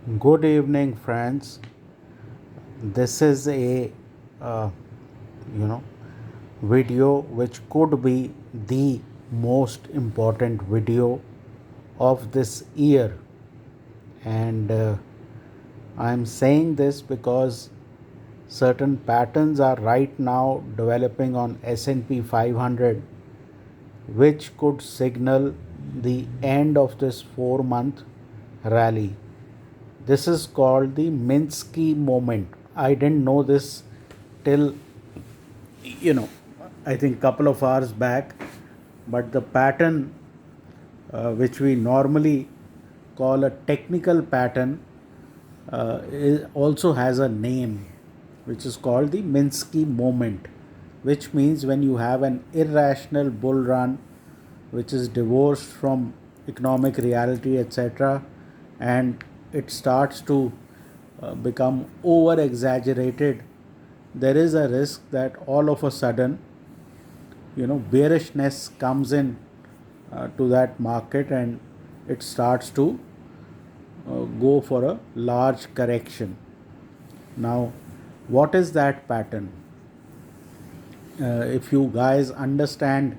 Good evening, friends. This is a uh, you know video which could be the most important video of this year, and I am saying this because certain patterns are right now developing on S&P 500, which could signal the end of this 4-month rally. This is called the Minsky moment. I didn't know this till you know I think couple of hours back, but the pattern which we normally call a technical pattern also has a name, which is called the Minsky moment, which means when you have an irrational bull run which is divorced from economic reality, etc., and it starts to become over exaggerated, there is a risk that all of a sudden, bearishness comes in to that market, and it starts to go for a large correction. Now, what is that pattern? If you guys understand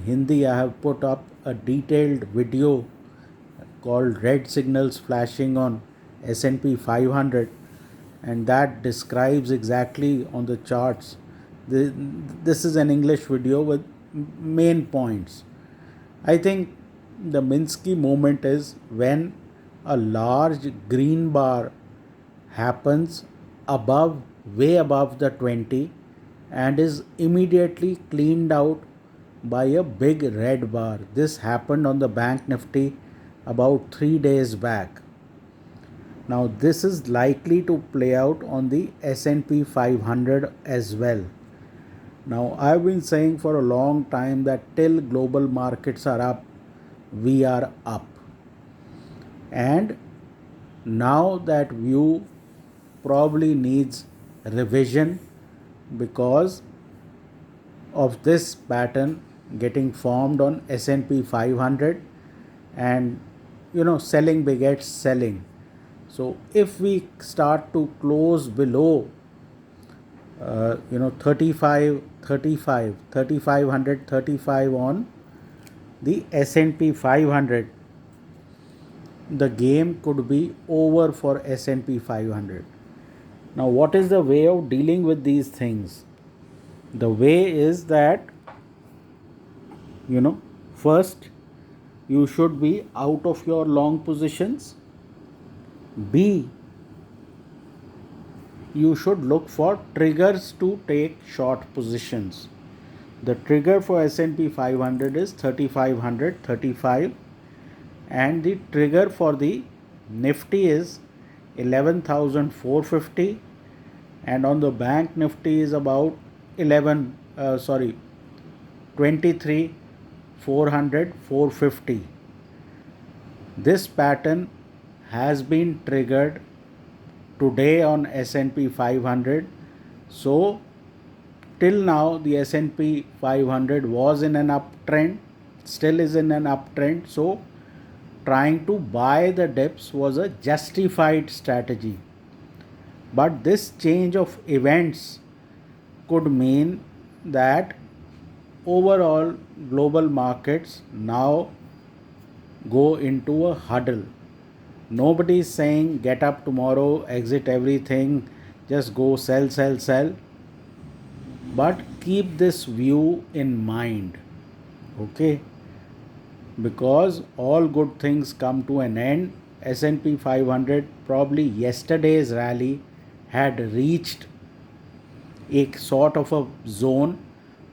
Hindi, I have put up a detailed video called Red Signals Flashing on S&P 500, and that describes exactly on the charts. This is an English video with main points. I think the Minsky moment is when a large green bar happens above, way above the 20, and is immediately cleaned out by a big red bar. This happened on the Bank Nifty about 3 days back. Now this is likely to play out on the S&P 500 as well. Now I've been saying for a long time that till global markets are up, we are up. And now that view probably needs revision because of this pattern getting formed on S&P 500, and selling begets selling. So if we start to close below 35 35 3500 35 on the S&P 500, the game could be over for S&P 500. Now what is the way of dealing with these things? The way is that first you should be out of your long positions. B, you should look for triggers to take short positions. The trigger for S&P 500 is 3500 35, and the trigger for the Nifty is 11,450, and on the Bank Nifty is about 23 400 450. This pattern has been triggered today on S&P 500. So till now the S&P 500 was in an uptrend, still is in an uptrend. So trying to buy the dips was a justified strategy. But this change of events could mean that overall global markets now go into a huddle. Nobody is saying get up tomorrow, exit everything, just go sell, sell, sell. But keep this view in mind, okay? Because all good things come to an end. S&P 500, probably yesterday's rally, had reached a sort of a zone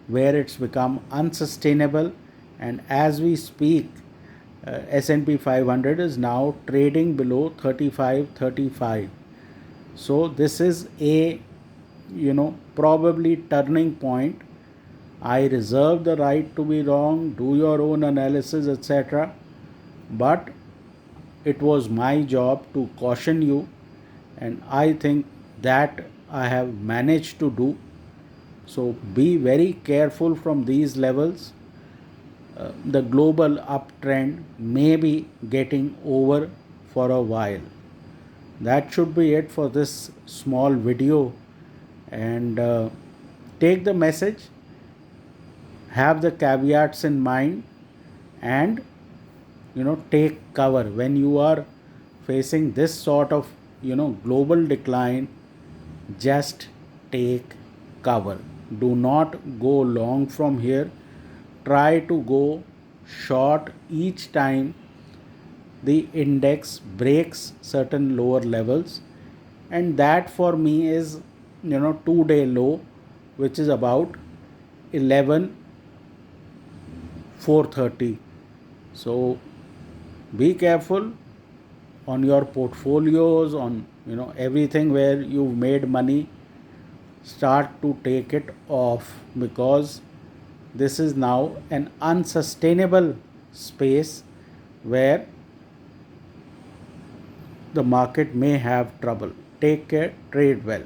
where it's become unsustainable, and as we speak, S&P 500 is now trading below 35 35. So this is a probably turning point. I reserve the right to be wrong, do your own analysis, etc., but it was my job to caution you, and I think that I have managed to do. So be very careful from these levels. The global uptrend may be getting over for a while. That should be it for this small video. And take the message, have the caveats in mind, and take cover when you are facing this sort of global decline. Just take cover. Do not go long from here. Try to go short each time the index breaks certain lower levels, and that for me is 2-day low, which is about 11,430. So be careful on your portfolios, on everything where you've made money. Start to take it off, because this is now an unsustainable space where the market may have trouble. Take care, trade well.